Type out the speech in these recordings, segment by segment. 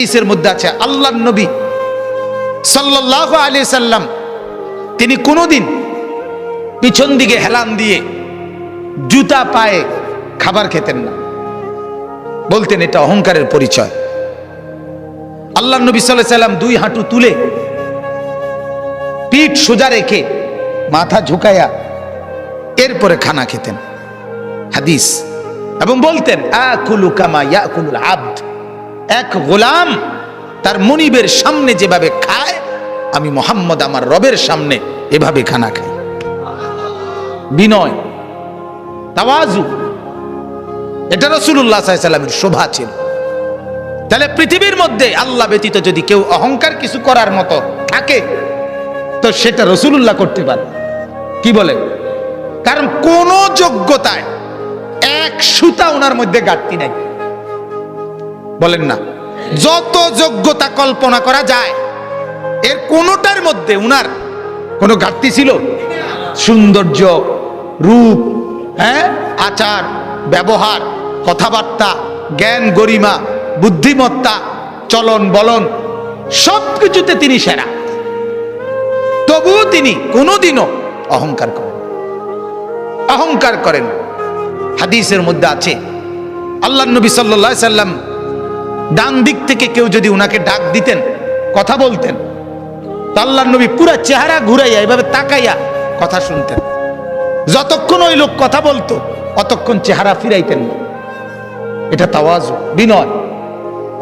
হাদিসের মধ্যে আছে আল্লাহর নবী সাল্লাল্লাহু আলাইহি সাল্লাম তিনি কোনোদিন পিছন দিকে হেলান দিয়ে জুতা পায়ে খাবার খেতেন না, বলতেন এটা অহংকারের পরিচয়। আল্লাহর নবী সাল্লাল্লাহু আলাইহি সাল্লাম দুই হাঁটু তুলে পিঠ সোজা রেখে মাথা ঝুঁকায়া এরপরে খানা খেতেন, হাদিস। এবং বলতেন আকুলু কামা ইয়াকুলুল আবদ, এক গোলাম তার মনিবের সামনে যেভাবে খায় আমি মুহাম্মদ আমার রবের সামনে এভাবে খানা খাই। বিনয়, তাওয়াজু, এটা রাসূলুল্লাহ সাল্লাল্লাহু আলাইহি সাল্লামের শোভা ছিল। তাহলে পৃথিবীর মধ্যে আল্লাহ ব্যতীত যদি কেউ অহংকার কিছু করার মতো থাকে তো সেটা রাসূলুল্লাহ করতে পারে। কি বলে? কারণ কোন যোগ্যতায় এক সুতা ওনার মধ্যে ঘাটতি নাই, বলেন না? যত যোগ্যতা কল্পনা করা যায় এর কোনটার মধ্যে উনার কোনো ঘাটতি ছিল? সৌন্দর্য, রূপ, আচার ব্যবহার, কথাবার্তা, জ্ঞান গরিমা, বুদ্ধিমত্তা, চলন বলন সবকিছুতে তিনি সেরা। তবুও তিনি কোনোদিনও অহংকার করেন। হাদিসের মধ্যে আছে আল্লাহর নবী সাল্লাল্লাহু আলাইহি সাল্লাম ডান দিক থেকে কেউ যদি উনাকে ডাক দিতেন, কথা বলতেন, তো আল্লাহর নবী পুরো চেহারা ঘুরাইয়া এভাবে তাকাইয়া কথা শুনতেন। যতক্ষণ ওই লোক কথা বলতো অতক্ষণ চেহারা ফিরাইতেন না। এটা তাওয়াজু, বিনয়।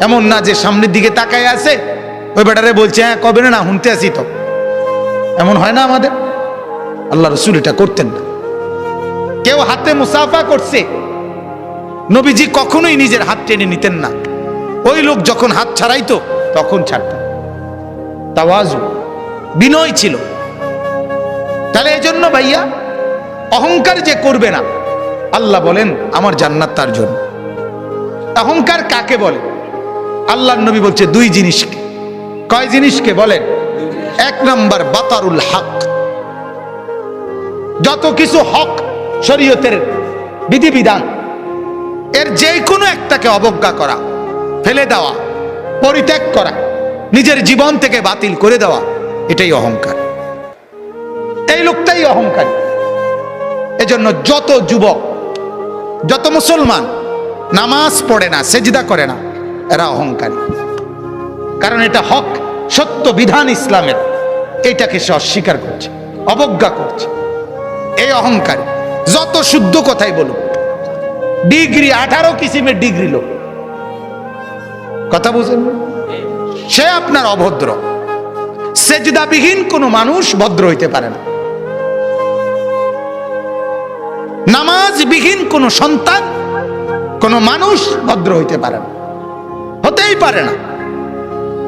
এমন না যে সামনের দিকে তাকাইয়া আছে, ওই বেটারে বলছে হ্যাঁ কবে না শুনতে আসি, তো এমন হয় না আমাদের। আল্লাহ রাসূল এটা করতেন না। কেউ হাতে মুসাফা করছে, নবীজি কখনোই নিজের হাত টেনে নিতেন না। ওই লোক যখন হাত ছাড়াইতো তখন ছাড়তেন। তাওয়াজু, বিনয় ছিল। তাহলে এই জন্য ভাইয়া অহংকার যে করবে না, আল্লাহ বলেন আমার জান্নাত তার জন্য। অহংকার কাকে বলে? আল্লাহর নবী বলছে দুই জিনিসকে। কয় জিনিসকে বলেন? এক নাম্বার বাতারুল হক, যত কিছু হক শরীয়তের বিধিবিধান এর যে কোনো একটাকে অবজ্ঞা করা, ফেলে দেওয়া, পরিত্যাগ করা, নিজের জীবন থেকে বাতিল করে দেওয়া, এটাই অহংকার। এই লোকটাই অহংকারী। এজন্য যত যুবক, যত মুসলমান নামাজ পড়ে না, সেজদা করে না, এরা অহংকারী। কারণ এটা হক, সত্য বিধান ইসলামের, এইটাকে সে অস্বীকার করছে, অবজ্ঞা করছে। এই অহংকারী। যত শুদ্ধ কথাই বলুক, ডিগ্রি 18 কিসিমের ডিগ্রি লোক, কথা বুঝেন, সে আপনার অভদ্র। সেজদাবিহীন কোন মানুষ ভদ্র হইতে পারে না। নামাজবিহীন কোন সন্তান, কোন মানুষ ভদ্র হইতে পারে না, হতেই পারে না,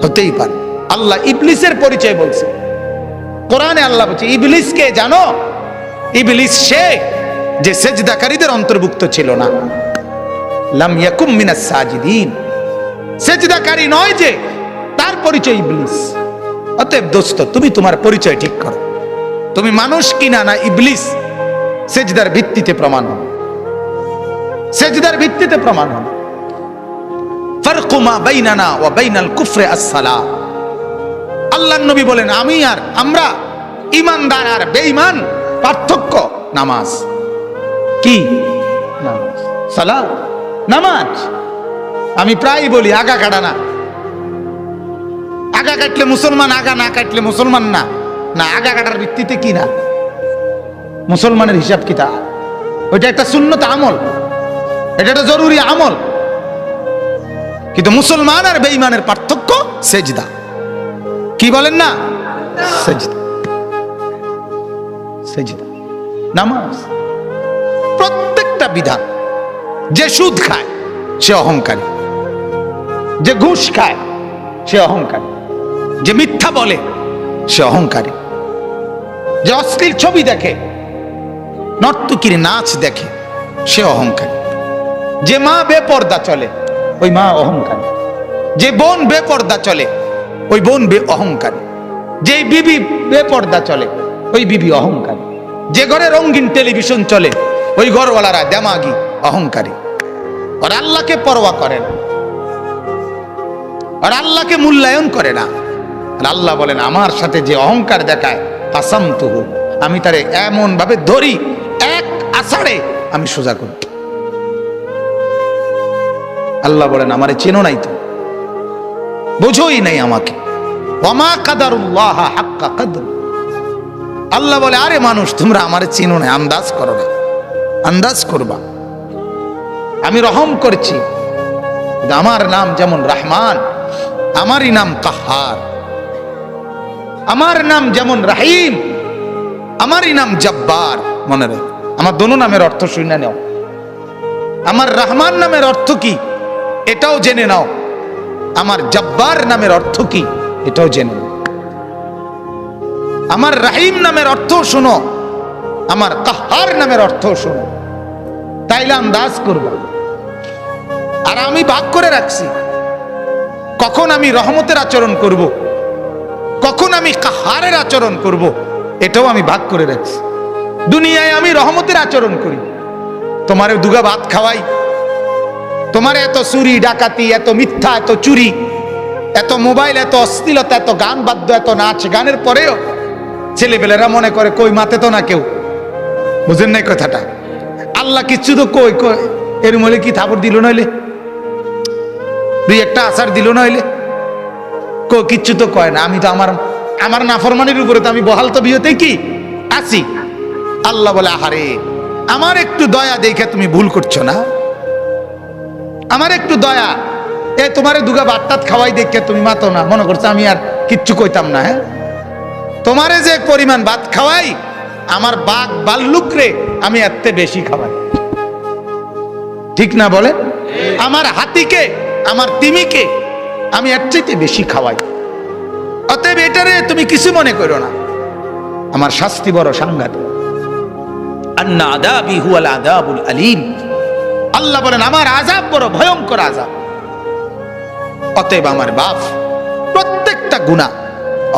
হতেই পারে। আল্লাহ ইবলিসের পরিচয় বলছে কোরআনে। আল্লাহ বলছে ইবলিসকে জানো? ইবলিস সে যে সেজদাকারীদের অন্তর্ভুক্ত ছিল না। লাম ইয়াকুম মিনাস সাজিদিন, সেজদাকারী নয় যে, তার পরিচয় ইবলিস। অতএব দোস্ত, তুমি তোমার পরিচয় ঠিক করো। তুমি মানুষ কিনা না ইবলিস, সেজদার ভিত্তিতে প্রমাণ হবে, সেজদার ভিত্তিতে প্রমাণ হবে। ফারকু মা বাইনানা ওয়া বাইনাল কুফরি আস-সালাহ। আল্লাহর নবী বলেন আমি আর আমরা, ঈমানদার আর বেঈমান, পার্থক্য নামাজ। কি? নামাজ, সালাত, নামাজ। আমি প্রায় বলি আগা কাটা না। আগা কাটলে মুসলমান, আগা না কাটলে মুসলমান না। না, আগা কাটার ভিত্তিতে কি না মুসলমানের হিসাব কিতাব। ওইটা একটা সুন্নত আমল, এটা একটা জরুরি আমল। কিন্তু মুসলমান আর বেঈমানের পার্থক্য সেজদা। কি বলেন না? সেজদা, সেজদা, নামাজ। প্রত্যেকটা বিধান। যে সুদ খায় সে অহংকারী, যে ঘুষ খায় সে অহংকারী, যে মিথ্যা বলে সে অহংকারী, যে অশ্লীল ছবি দেখে, নর্তকীর নাচ দেখে সে অহংকারী, যে মা বেপর্দা চলে ওই মা অহংকারী, যে বোন বেপর্দা চলে ওই বোন অহংকারী, যে বিবি বেপর্দা চলে ওই বিবি অহংকারী, যে ঘরে রঙিন টেলিভিশন চলে ওই ঘরওয়ালারা দেমাগি, অহংকারী। আর আল্লাহকে পরোয়া করেন। আর আল্লাহকে মূল্যায়ন করে না। আর আল্লাহ বলেন আমার সাথে যে অহংকার দেখায় কাসামতুহু, আমি তারে এমন ভাবে ধরি এক আছাড়ে আমি সোজা করি। আল্লাহ বলেন আমারে চেনো নাই, তো বোঝোই নাই আমাকে। ওয়ামা কাদারুল্লাহ হাক্কা কদর। আল্লাহ বলে আরে মানুষ তোমরা আমারে চেনো না, আন্দাজ করো না, আন্দাজ করবা। আমি রহম করছি, আমার নাম যেমন রহমান, আমারই নাম কাহার। আমার নাম যেমন রাহিম, আমারই নাম জব্বার। মনে রাখ, আমার দোনো নামের অর্থ শুনে নাও। আমার রহমান নামের অর্থ কি এটাও জেনে নাও, আমার জব্বার নামের অর্থ কি এটাও জেনে নাও। আমার রাহিম নামের অর্থ শোনো, আমার কাহার নামের অর্থ শোনো, তাইলে আন্দাজ করবা। আর আমি ভাগ করে রাখছি কখন আমি রহমতের আচরণ করব, কখন আমি কাহারের আচরণ করব, এটাও আমি ভাগ করে রাখছি। দুনিয়ায় আমি রহমতের আচরণ করি, তোমারে দুগা ভাত খাওয়াই, তোমার এত চুরি ডাকাতি, এত মিথ্যা, এত চুরি, এত মোবাইল, এত অশ্লীলতা, এত গান বাদ্য, এত নাচ গানের পরেও ছেলেপেলেরা মনে করে কই মাতে তো না কেউ। বুঝেন নাই কথাটা? আল্লাহ কিচ্ছু তো কই কই এর মলে কি থাপড় দিল নইলে, দুই একটা আচার দিল নইলে, কিচ্ছু তো কয় না। আমি তো আমার নাফরমানির উপরে তো আমি বহাল তো বিয়েতে কি আছি। আল্লাহ বলে আহারে আমার একটু দয়া দেখে তুমি ভুল করছো না, আমার একটু দয়া, এ তোমারে দুগা বাট্টাত খাওয়াই দেখে তুমি মাতো না, মনে করছো আমি আর কিচ্ছু কইতাম না। হ্যাঁ, তোমারে যে পরিমাণ ভাত খাওয়াই, আমার বাঘ বাল্লুক রে আমি এত বেশি খাওয়াই, ঠিক না বলে? আমার হাতিকে, আমার তিমিকে আমি এর চাইতে বেশি খাওয়াই। অতএব এটারে তুমি কিছু মনে করো না, আমার শাস্তি বড় সাংঘাতিক। আন্না আযাবি হুয়াল আযাবুল আলীম। আল্লাহ বলেন আমার আযাব বড় ভয়ঙ্কর আযাব। অতএব আমার বাপ প্রত্যেকটা গুনাহ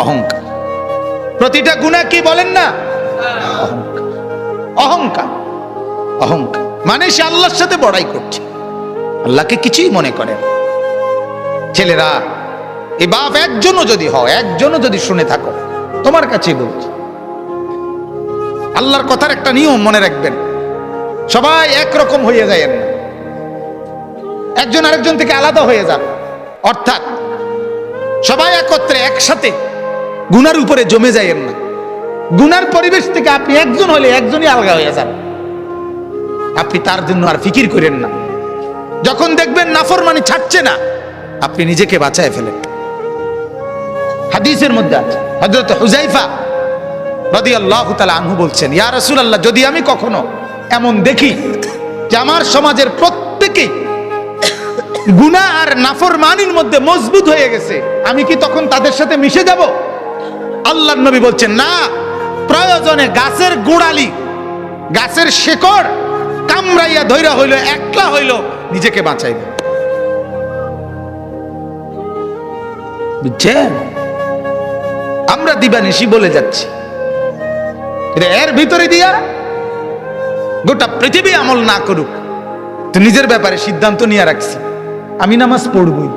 অহংকার, প্রতিটা গুনাহ কি বলেন না অহংকার, অহংকার, অহংকার মানে সে আল্লাহর সাথে বড়াই করছে, আল্লাহকে কিছুই মনে করে না। ছেলেরা এই বাপ একজনও যদি হয়, একজনও যদি শুনে থাকো, তোমার কাছেই বলছি, আল্লাহর কথার একটা নিয়ম মনে রাখবেন, সবাই একরকম হয়ে যায় না, একজন আরেকজন থেকে আলাদা হয়ে যান। অর্থাৎ সবাই একত্রে একসাথে গুনার উপরে জমে যায় না। গুনার পরিবেশ থেকে আপনি একজন হলে একজনই আলাদা হয়ে যান, আপনি তার জন্য আর ফিকির করেন না। যখন দেখবেন নাফরমানি ছাড়ছে না, আপনি নিজেকে বাঁচায় ফেলেন। হাদিসের মধ্যে আছে, হযরত হুযায়ফা রাদিয়াল্লাহু তাআলা আনহু বলছেন, ইয়া রাসূলুল্লাহ, যদি আমি কখনো এমন দেখি যে আমার সমাজের প্রত্যেকেই গুনাহ আর নাফরমানির মধ্যে মজবুত হয়ে গেছে, আমি কি তখন তাদের সাথে মিশে যাব? আল্লাহর নবী বলছেন না, প্রয়োজনে গাছের গোড়ালি, গাছের শেকড় কামড়াইয়া ধইরা হইল, একলা হইল, নিজেকে বাঁচাইবে। বুঝছেন? আমরা দিবানিশি বলে যাচ্ছি, এর ভিতরে দিয়া গোটা পৃথিবী আমল না করুক, তো নিজের ব্যাপারে সিদ্ধান্ত নিয়ে রাখছি আমি নামাজ পড়বই।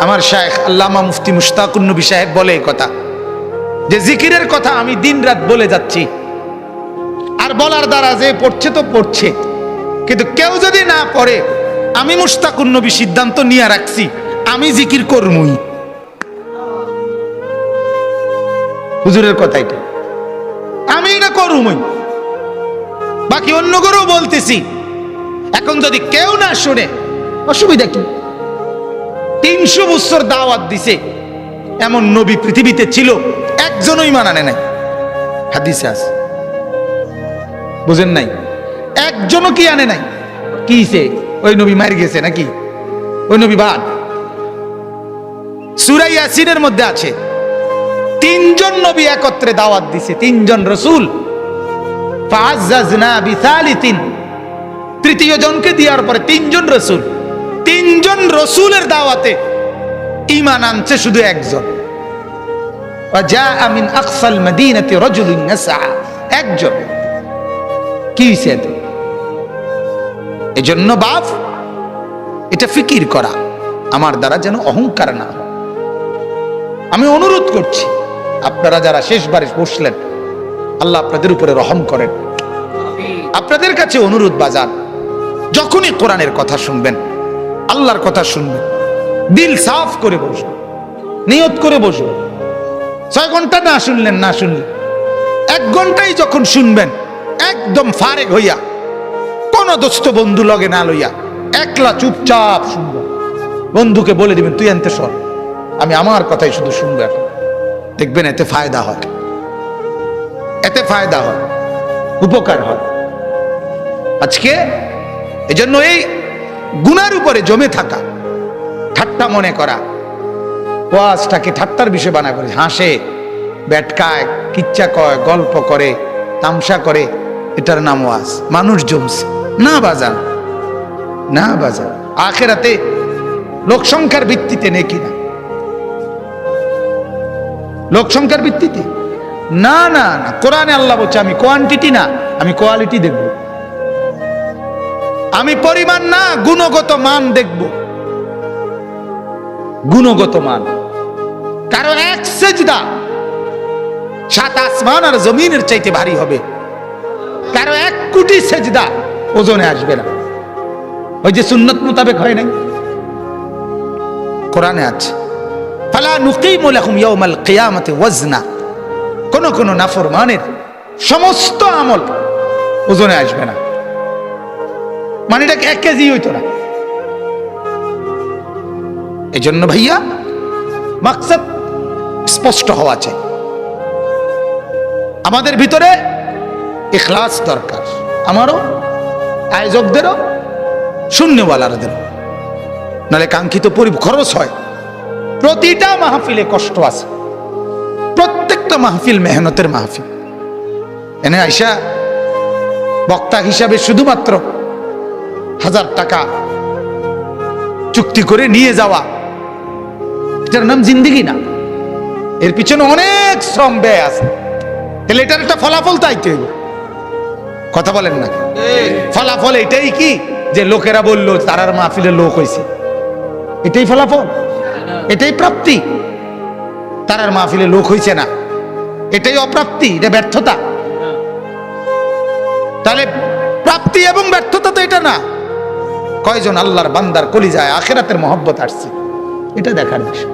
আমার শায়েখ আল্লামা মুফতি মুশতাকুন নবী সাহেব বলে এই কথা, যে জিকিরের কথা আমি দিন রাত বলে যাচ্ছি, আর বলার দ্বারা যে পড়ছে তো পড়ছে, কিন্তু কেউ যদি না পড়ে, আমি মুশতাকুন নবী সিদ্ধান্ত নিয়ে রাখছি আমি জিকির করবই। হুজুরের কথা এটা, আমি না করবই, বাকি অন্য করেও বলতেছি। এখন যদি কেউ না শুনে অসুবিধা কি? 300 বছর দাওয়াত দিছে, এমন নবী পৃথিবীতে ছিল, একজনই মানানে নাই। হাদিসে আছে, বুঝেন নাই? একজনও কি আনে নাই? কিছে ওই নবী মার গেছে নাকি? ওই নবী বাদ। সূরা ইয়াসিনের মধ্যে আছে 3জন নবী একত্রে দাওয়াত দিছে, 3জন রাসূল। ফাআযাযনা বিসালিতিন, তৃতীয় জনকে দেওয়ার পরে 3জন রাসূল, 3জন রাসূলের দাওয়াতে ঈমান আনছে শুধু একজন। ওয়াজাআ মিন আকসাল মাদিনাতি রাজুলুন ইয়াসআ, একজন। কি হইছে? এজন্য বাপ এটা ফিকির করা, আমার দ্বারা যেন অহংকার না হয়। আমি অনুরোধ করছি, আপনারা যারা শেষবারে বসলেন, আল্লাহ আপনাদের উপরে রহম করেন। আপনাদের কাছে অনুরোধ বাজার, যখনই কোরআনের কথা শুনবেন, আল্লাহর কথা শুনবেন, দিল সাফ করে বসবেন, নিয়ত করে বসবেন। 6 ঘন্টা না শুনলেন, 1 ঘন্টাই যখন শুনবেন, একদম ফারেক হইয়া, কোন দোস্ত বন্ধু লগে না লইয়া, একলা চুপচাপ শুনবেন। বন্ধুকে বলে দিবেন, তুই আনতে সর, আমি আমার কথাই শুধু শুনবো। এখন দেখবেন এতে ফায়দা হয়, এতে ফায়দা হয়, উপকার হয়। আজকে এজন্য এই গুনার উপরে জমে থাকা, ঠাট্টা মনে করা, ওয়াজটাকে ঠাট্টার বিষয় বানা করে, হাসে, ব্যাটকায়, কিচ্ছা কয়, গল্প করে, তামসা করে, এটার নাম ওয়াজ। মানুষ জমছে না বাজান, না বাজান। আখেরাতে লোক সংখ্যার ভিত্তিতে নেকি না, লোক সংখ্যার ভিত্তিতে না, না না। কোরআনে আল্লাহ বলছে, আমি কোয়ান্টিটি না, আমি কোয়ালিটি দেখব। আমি পরিমাণ না, গুণগত মান দেখব, গুণগত মান। কারো এক সেজদা 7 আসমান আর জমিনের চাইতে ভারী হবে, কারো 1 কোটি সেজদা ওজনে আসবে না। ওই যে সুন্নত মোতাবেক হয় নাই, কোরআনে আছে, ফালা নুকিমু লাহুম ইয়াউমাল কিয়ামাতি ওয়াজনা। কোন কোন নাফরমানের সমস্ত আমল ওজনে আসবে না, মানে এটা 1 কেজি হইতো না। এই জন্য ভাইয়া মাকসাদ স্পষ্ট হওয়া চাই। আমাদের ভিতরে ইখলাস দরকার, আমারও, আয়োজকদেরও, শূন্যওয়ালাদেরও, নাহলে কাঙ্ক্ষিত খরচ হয়। প্রতিটা মাহফিলে কষ্ট আছে, প্রত্যেকটা মাহফিল মেহনতের মাহফিল। এনে আইসা বক্তা হিসাবে শুধুমাত্র 1000 টাকা চুক্তি করে নিয়ে যাওয়া, এটার নাম জিন্দেগি না। এর পিছনে অনেক শ্রম ব্যয় আছে। তাহলে এটার একটা ফলাফল চাইতে হইব, কথা বলেন না? ফলাফল এটাই কি যে লোকেরা বললো তারার মাহফিলে লোক হয়েছে, এটাই ফলাফল, এটাই প্রাপ্তি? তারার মাহফিলে লোক হয়েছে না, এটাই অপ্রাপ্তি, এটা ব্যর্থতা। তাহলে প্রাপ্তি এবং ব্যর্থতা তো এটা না। কয়জন আল্লাহর বান্দার কলিজায় আখিরাতের মহব্বত আসছে, এটা দেখার বিষয়।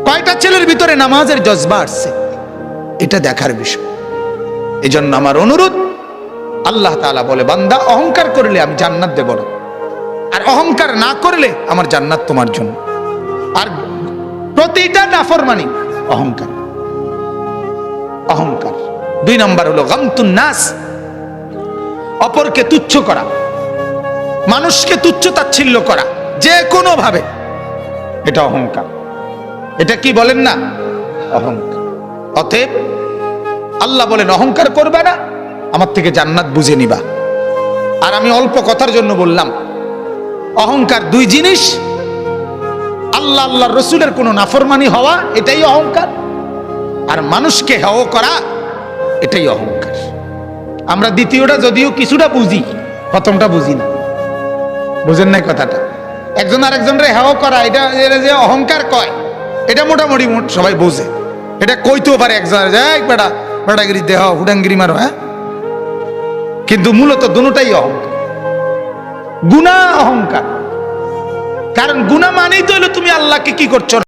কয়টা ছেলের ভিতরে নামাজের জজবা আসছে, এটা দেখার বিষয়। এই জন্য আমার অনুরোধ, আল্লাহ তাআলা বলে, বান্দা অহংকার করলে আমি জান্নাত দেব না, আর অহংকার না করলে আমার জান্নাত তোমার জন্য। আর প্রতিটা নাফরমানি অহংকার, অহংকার। 2 নম্বর হলো গামতুন নাস, অপরকে তুচ্ছ করা, মানুষকে তুচ্ছ তাচ্ছিল্য করা যে কোনো ভাবে, এটা অহংকার। এটা কি বলেন না? অহংকার। অতএব আল্লাহ বলেন, অহংকার করবে না, আমার থেকে জান্নাত বুঝে নিবা। আর আমি অল্প কথার জন্য বললাম, অহংকার 2 জিনিস। আল্লাহ, আল্লাহর রসুলের কোনো নাফরমানি হওয়া, এটাই অহংকার। আর মানুষকে হেয় করা, এটাই অহংকার। আমরা দ্বিতীয়টা যদিও কিছুটা বুঝি, প্রথমটা বুঝি না। বুঝেন নাই কথাটা? একজন আরেকজনের হেয় করা, এটা যে অহংকার কয়, এটা মোটামুটি সবাই বোঝে। এটা কইতেও পারে একজন, বেটা বেটাগিরি দেহ, হুডাঙ্গিরি মারো, হ্যাঁ। কিন্তু মূলত দুটোটাই অহংকার, গুনাহ অহংকার। কারণ গুনাহ মানেই তো হলো তুমি আল্লাহকে কি করছো,